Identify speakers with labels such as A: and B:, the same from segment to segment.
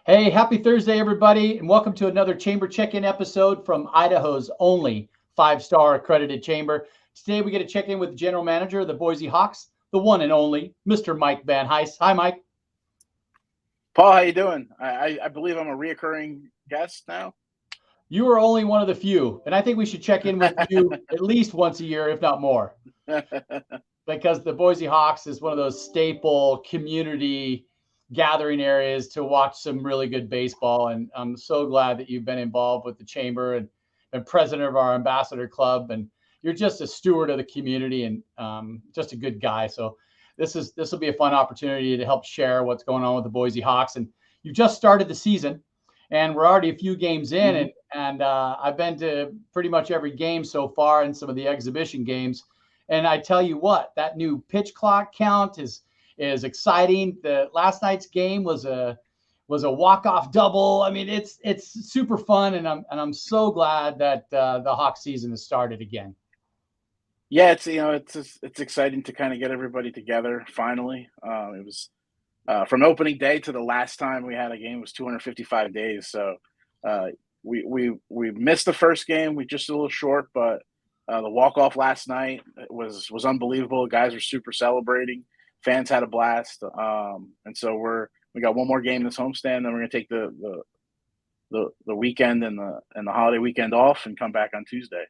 A: Hey, happy Thursday, everybody, and welcome to another Chamber Check-In episode from Idaho's only five-star accredited chamber. Today, we get to check in with the general manager of the Boise Hawks, the one and only Mr. Mike Van Heist. Hi, Mike.
B: Paul, how you doing? I believe I'm a reoccurring guest now.
A: You are only one of the few, and I think we should check in with you at least once a year, if not more, because the Boise Hawks is one of those staple community gathering areas to watch some really good baseball. And I'm so glad that you've been involved with the chamber and president of our ambassador club. And you're just a steward of the community and just a good guy. So this will be a fun opportunity to help share what's going on with the Boise Hawks. And you've just started the season, and we're already a few games in, and I've been to pretty much every game so far and some of the exhibition games. And I tell you what, that new pitch clock count is exciting. The last night's game was a walk-off double. I mean, it's super fun, and I'm so glad that the Hawk season has started again.
B: Yeah, it's exciting to kind of get everybody together finally. It was from opening day to the last time we had a game was 255 days. So we missed the first game. We just a little short, but the walk off last night was unbelievable. Guys were super celebrating. Fans had a blast, and so we got one more game this homestand. Then we're gonna take the weekend and the holiday weekend off and come back on Tuesday.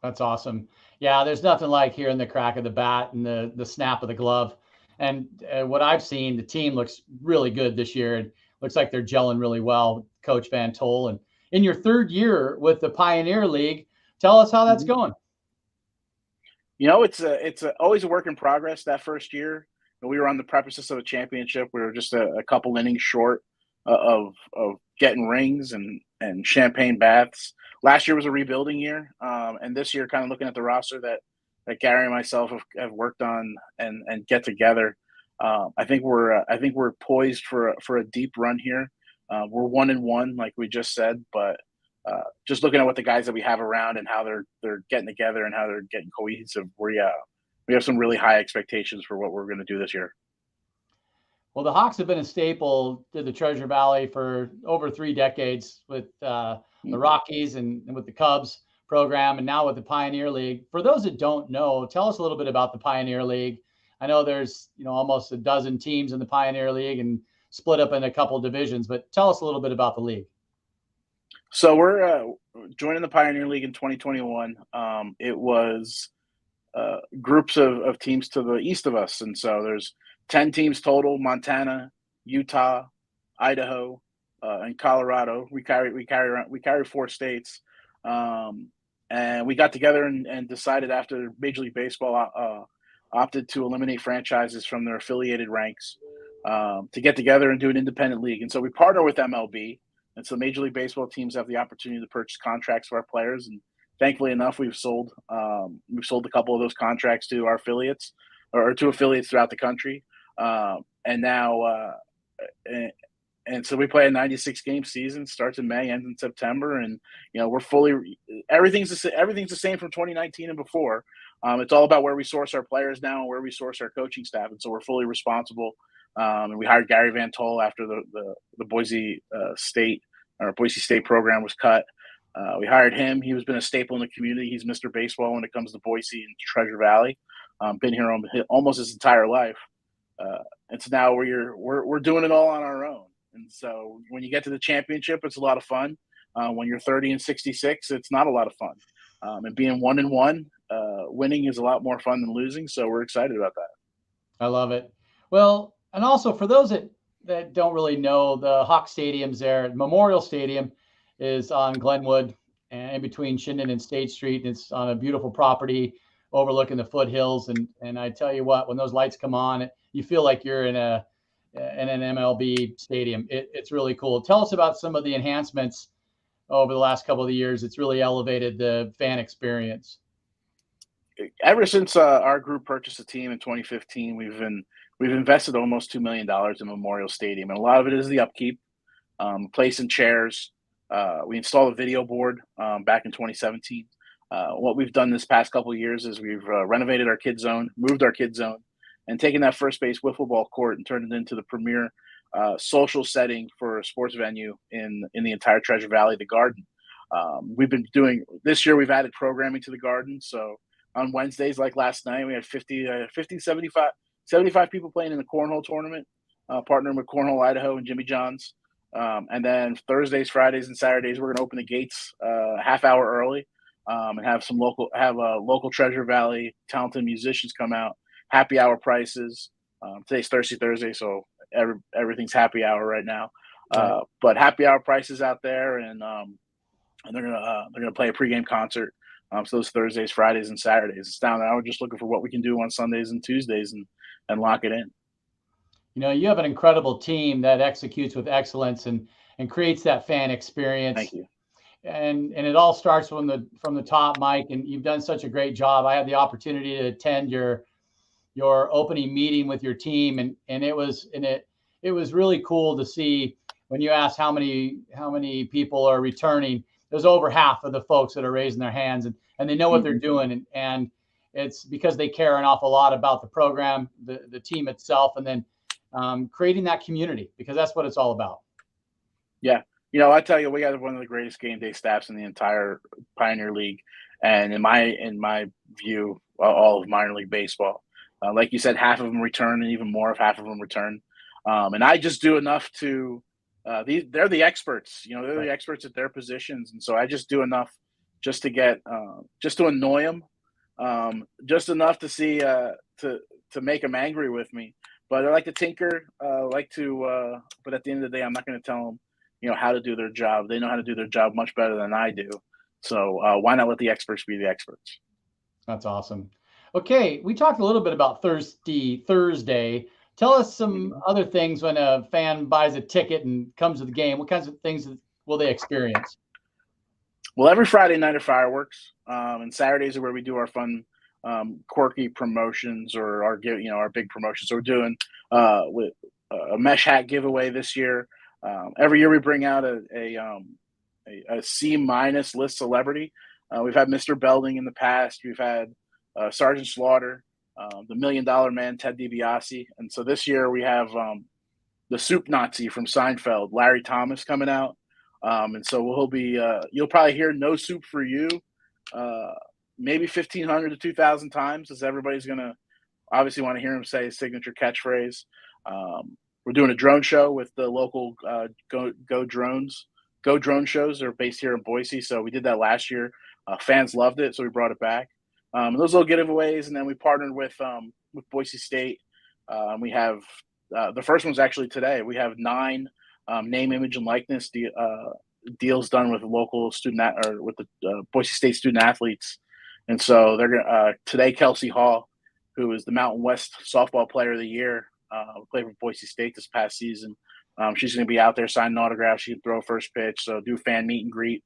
A: That's awesome. Yeah, there's nothing like hearing the crack of the bat and the snap of the glove. And what I've seen, the team looks really good this year, and looks like they're gelling really well, Coach Van Tol. And in your third year with the Pioneer League, tell us how that's
B: Mhm.
A: going.
B: It's always a work in progress. That first year, we were on the precipice of a championship. We were just a couple innings short of getting rings and champagne baths. Last year was a rebuilding year, and this year, kind of looking at the roster that Gary and myself have worked on and get together. I think we're poised for a deep run here. We're 1-1, like we just said, but just looking at what the guys that we have around and how they're getting together and how they're getting cohesive, we have some really high expectations for what we're going to do this year.
A: Well, the Hawks have been a staple to the Treasure Valley for over 3 decades with the Rockies and with the Cubs program, and now with the Pioneer League. For those that don't know, tell us a little bit about the Pioneer League. I know there's almost a dozen teams in the Pioneer League and split up in a couple divisions, but tell us a little bit about the league.
B: So we're joining the Pioneer League in 2021. It was groups of teams to the east of us, and so there's 10 teams total: Montana, Utah, Idaho, and Colorado. We carry 4 states, and we got together and decided after Major League Baseball opted to eliminate franchises from their affiliated ranks to get together and do an independent league. And so we partner with MLB, and so Major League Baseball teams have the opportunity to purchase contracts for our players. And thankfully enough, we've sold a couple of those contracts to our affiliates or to affiliates throughout the country. And now, and so we play a 96 game season, starts in May, ends in September, and we're fully everything's the same from 2019 and before. It's all about where we source our players now and where we source our coaching staff, and so we're fully responsible. And we hired Gary Van Tol after the Boise State or Boise State program was cut. We hired him. He has been a staple in the community. He's Mr. Baseball when it comes to Boise and Treasure Valley. Been here almost his entire life. And so now we're doing it all on our own. And so when you get to the championship, it's a lot of fun. When you're 30 and 66, it's not a lot of fun. And being 1-1, winning is a lot more fun than losing. So we're excited about that.
A: I love it. Well, and also for those that don't really know, the Hawk Stadium's there. Memorial Stadium is on Glenwood and in between Shinden and State Street. It's on a beautiful property overlooking the foothills. And I tell you what, when those lights come on, you feel like you're in an MLB stadium. It's really cool. Tell us about some of the enhancements over the last couple of years. It's really elevated the fan experience.
B: Ever since our group purchased the team in 2015, we've invested almost $2 million in Memorial Stadium, and a lot of it is the upkeep, placing chairs. We installed a video board back in 2017. What we've done this past couple of years is we've renovated our kid zone, moved our kid zone, and taken that first base wiffle ball court and turned it into the premier social setting for a sports venue in the entire Treasure Valley, the Garden. We've been doing this year. We've added programming to the Garden. So on Wednesdays, like last night, we had 75 people playing in the cornhole tournament, partnering with Cornhole Idaho and Jimmy John's. And then Thursdays, Fridays, and Saturdays, we're going to open the gates half hour early and have local Treasure Valley talented musicians come out. Happy hour prices. Today's Thursday, so everything's happy hour right now.
A: Right.
B: But happy hour prices out there, and they're gonna play a pregame concert. So those Thursdays, Fridays, and Saturdays. It's down there. We're just looking for what we can do on Sundays and Tuesdays and lock it in.
A: You know, you have an incredible team that executes with excellence and creates that fan experience.
B: Thank you.
A: And it all starts from the top, Mike. And you've done such a great job. I had the opportunity to attend your opening meeting with your team, and it was really cool to see when you asked how many people are returning. There's over half of the folks that are raising their hands, and they know what they're doing, and it's because they care an awful lot about the program, the team itself, and then creating that community, because that's what it's all about.
B: Yeah. You know, I tell you, we got one of the greatest game day staffs in the entire Pioneer League, and in my view, all of minor league baseball. Like you said, half of them return, and even more if half of them return. And I just do enough to. They're the experts. You know, they're the experts at their positions, and so I just do enough just to get just to annoy them, just enough to see to make them angry with me. But I like to tinker, but at the end of the day, I'm not going to tell them, you know, how to do their job. They know how to do their job much better than I do. So why not let the experts be the experts?
A: That's awesome. Okay, we talked a little bit about Thursday. Tell us some other things when a fan buys a ticket and comes to the game. What kinds of things will they experience?
B: Well, every Friday night are fireworks, and Saturdays are where we do our fun, quirky promotions or our big promotions. So we're doing with a mesh hat giveaway this year. Every year we bring out a C- list celebrity. We've had Mr. Belding in the past. We've had Sergeant Slaughter, the $1 Million Man, Ted DiBiase. And so this year we have the Soup Nazi from Seinfeld, Larry Thomas, coming out. And so you'll probably hear "No Soup for You" maybe 1,500 to 2,000 times, as everybody's going to obviously want to hear him say his signature catchphrase. We're doing a drone show with the local Go Drone shows. They're based here in Boise. So we did that last year. Fans loved it, so we brought it back. Those little giveaways, and then we partnered with Boise State. We have the first one's actually today. We have 9 name, image, and likeness deals done with local with the Boise State student athletes, and so they're gonna today. Kelsey Hall, who is the Mountain West softball player of the year, played for Boise State this past season. She's going to be out there signing autographs. She can throw first pitch, so do fan meet and greet.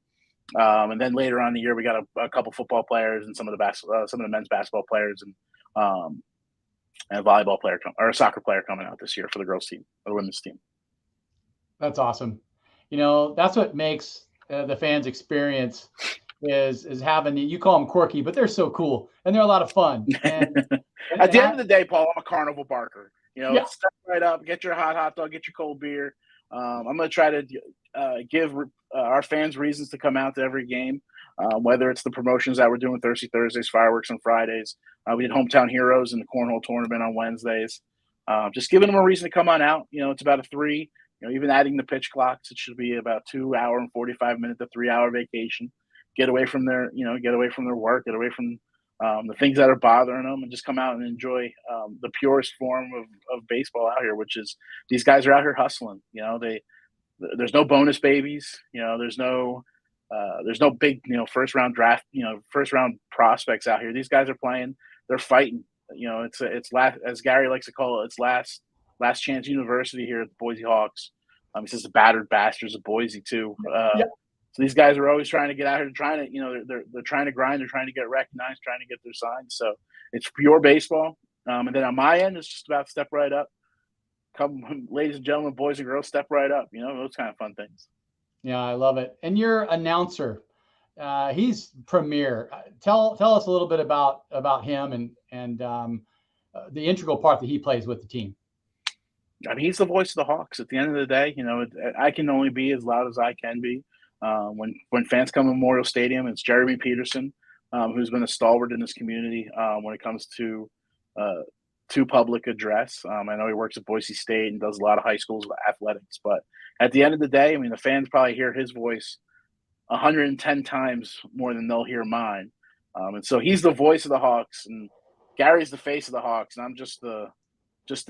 B: And then later on in the year, we got a couple football players and some of the men's basketball players and a volleyball player or a soccer player coming out this year for the girls team or women's team.
A: That's awesome. You know, that's what makes the fans experience is having you call them quirky, but they're so cool and they're a lot of fun. And
B: at the end of the day, Paul, I'm a carnival barker. You know, step right up, get your hot dog, get your cold beer. I'm going to try to give our fans reasons to come out to every game, whether it's the promotions that we're doing Thursdays, fireworks on Fridays. We did Hometown Heroes in the Cornhole Tournament on Wednesdays. Just giving them a reason to come on out. You know, it's about a 3, you know, even adding the pitch clocks, it should be about 2 hour and 45 minute to 3 hour vacation. Get away from their work, get away from the things that are bothering them, and just come out and enjoy the purest form of baseball out here, which is these guys are out here hustling. You know, there's no bonus babies. You know, there's no big, you know, first round prospects out here. These guys are playing. They're fighting. You know, it's last, as Gary likes to call it, it's last chance university here at the Boise Hawks. He says the battered bastards of Boise too. So these guys are always trying to get out here, they're trying to grind, they're trying to get recognized, trying to get their signs. So it's pure baseball. And then on my end, it's just about step right up. Come, ladies and gentlemen, boys and girls, step right up. You know, those kind of fun things.
A: Yeah, I love it. And your announcer, he's premier. Tell us a little bit about him and the integral part that he plays with the team.
B: I mean, he's the voice of the Hawks. At the end of the day, I can only be as loud as I can be. When fans come to Memorial Stadium, it's Jeremy Peterson, who's been a stalwart in this community when it comes to public address. I know he works at Boise State and does a lot of high schools with athletics, but at the end of the day, I mean, the fans probably hear his voice 110 times more than they'll hear mine. And so he's the voice of the Hawks, and Gary's the face of the Hawks, and I'm just the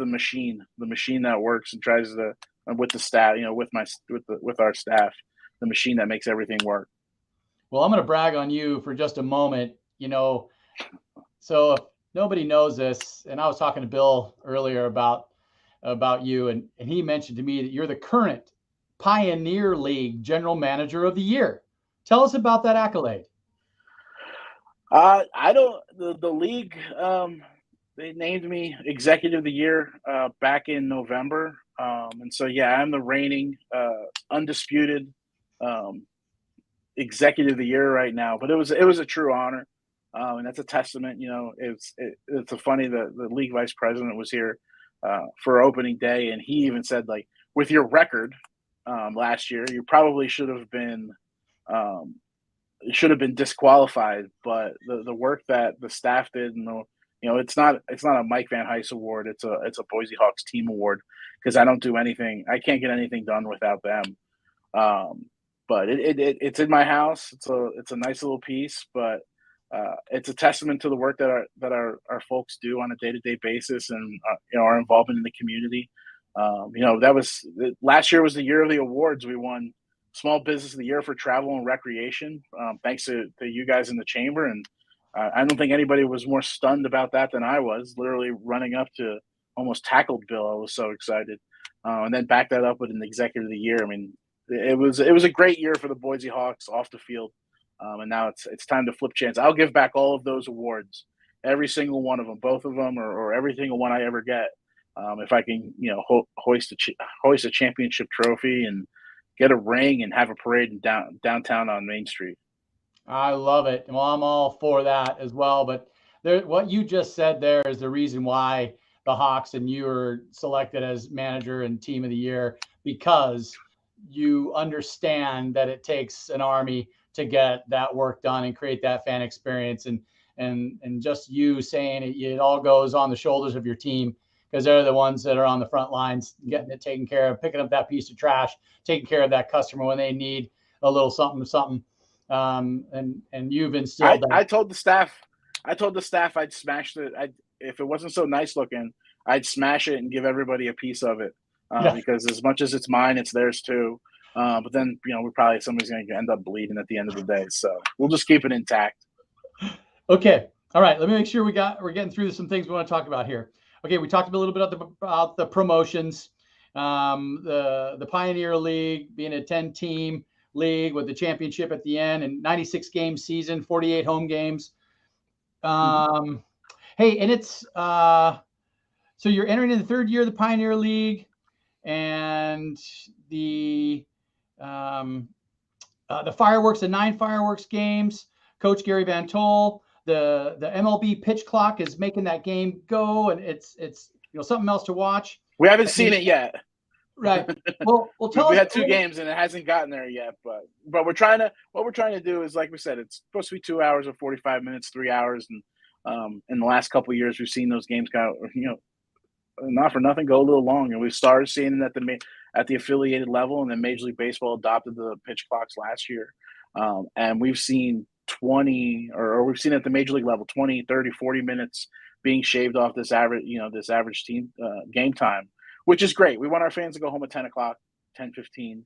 B: machine that works and tries to with the staff, with our staff, the machine that makes everything work.
A: Well, I'm going to brag on you for just a moment. So if nobody knows this, and I was talking to Bill earlier about you, and he mentioned to me that you're the current Pioneer League General Manager of the Year. Tell us about that accolade.
B: I don't. The league, they named me Executive of the Year back in November, and so yeah, I'm the reigning undisputed Executive of the Year right now. But it was a true honor, and that's a testament. It's funny that the league vice president was here for opening day, and he even said, like, with your record last year, you probably should have been disqualified. But the work that the staff did, and it's not a Mike Van Heist award. It's a Boise Hawks team award, because I don't do anything. I can't get anything done without them. But it's in my house. It's a nice little piece, but it's a testament to the work that our folks do on a day-to-day basis, and our involvement in the community. That was last year was the year of the awards. We won Small Business of the Year for travel and recreation, thanks to you guys in the chamber. And I don't think anybody was more stunned about that than I was. Literally running up to almost tackled Bill. I was so excited, and then back that up with an Executive of the Year. I mean, it was a great year for the Boise Hawks off the field, and now it's time to flip chance. I'll give back all of those awards, every single one of them, both of them, or every single one I ever get, if I can, hoist a championship trophy and get a ring and have a parade in downtown on Main Street.
A: I love it. Well, I'm all for that as well. But what you just said there is the reason why the Hawks and you were selected as manager and team of the year, because you understand that it takes an army to get that work done and create that fan experience. And just you saying it all goes on the shoulders of your team, because they're the ones that are on the front lines, getting it taken care of, picking up that piece of trash, taking care of that customer when they need a little something. And you've instilled that.
B: I told the staff I'd smash it. If it wasn't so nice looking, I'd smash it and give everybody a piece of it, because as much as it's mine, it's theirs too. But then, somebody's going to end up bleeding at the end of the day. So we'll just keep it intact.
A: Okay. All right. Let me make sure we're getting through some things we want to talk about here. Okay, we talked a little bit about the promotions, the Pioneer League being a 10-team league with the championship at the end, and 96-game season, 48 home games. Hey, and it's so you're entering in the third year of the Pioneer League, and the fireworks, the 9 fireworks games. Coach Gary Van Tol. The MLB pitch clock is making that game go, and it's something else to watch.
B: We haven't seen it yet.
A: Right. Well, tell us.
B: We had 2 games and it hasn't gotten there yet, but what we're trying to do is, like we said, it's supposed to be 2 hours or 45 minutes, 3 hours, and in the last couple of years we've seen those games go, not for nothing, go a little long, and we've started seeing it at the affiliated level, and then Major League Baseball adopted the pitch clocks last year, and we've seen 20, or we've seen at the Major League level 20, 30, 40 minutes being shaved off this average team game time, which is great. We want our fans to go home at 10 o'clock, 10:15,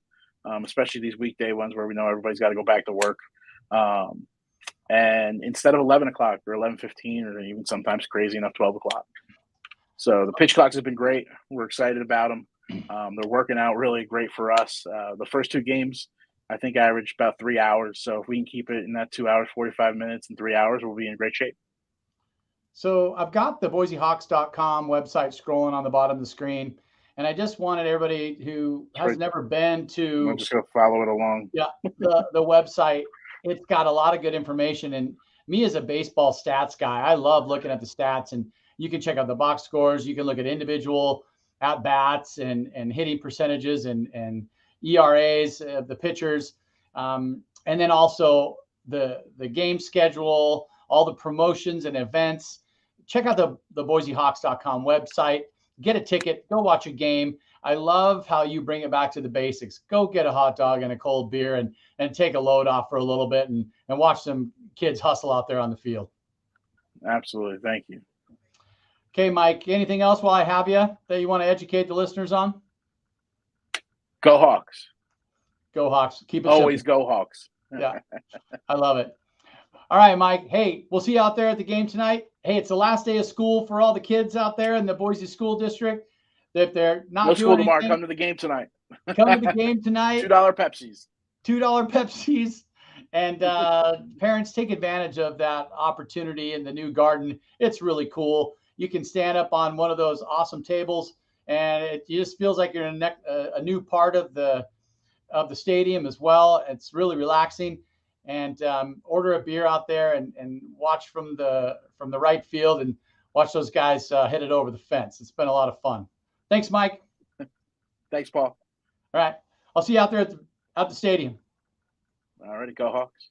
B: especially these weekday ones where we know everybody's got to go back to work. And instead of 11 o'clock or 11:15, or even sometimes crazy enough 12 o'clock. So the pitch clocks have been great. We're excited about them. They're working out really great for us. The first 2 games, I think, averaged about 3 hours. So if we can keep it in that 2 hours, 45 minutes and 3 hours, we'll be in great shape.
A: So I've got the BoiseHawks.com website scrolling on the bottom of the screen, and I just wanted everybody who has never been to.
B: I'm just going to follow it along.
A: Yeah, the website. It's got a lot of good information. And me as a baseball stats guy, I love looking at the stats, and you can check out the box scores. You can look at individual at bats and hitting percentages and ERAs of the pitchers, and then also the game schedule, all the promotions and events. Check out the BoiseHawks.com website. Get a ticket. Go watch a game. I love how you bring it back to the basics. Go get a hot dog and a cold beer and take a load off for a little bit and watch some kids hustle out there on the field.
B: Absolutely. Thank you.
A: Okay, Mike, anything else while I have you that you want to educate the listeners on?
B: Go Hawks.
A: Go Hawks. Keep it
B: always
A: simple.
B: Go Hawks.
A: Yeah, I love it. All right, Mike. Hey, we'll see you out there at the game tonight. Hey, it's the last day of school for all the kids out there in the Boise School District. If they're not
B: no
A: doing
B: school tomorrow,
A: anything,
B: come to the game tonight.
A: Come to the game tonight.
B: $2 Pepsis.
A: $2 Pepsis. And parents, take advantage of that opportunity in the new garden. It's really cool. You can stand up on one of those awesome tables, and it just feels like you're in a new part of the stadium as well. It's really relaxing. And order a beer out there and watch from the right field and watch those guys hit it over the fence. It's been a lot of fun. Thanks, Mike.
B: Thanks, Paul.
A: All right. I'll see you out there at the stadium.
B: All righty. Go Hawks.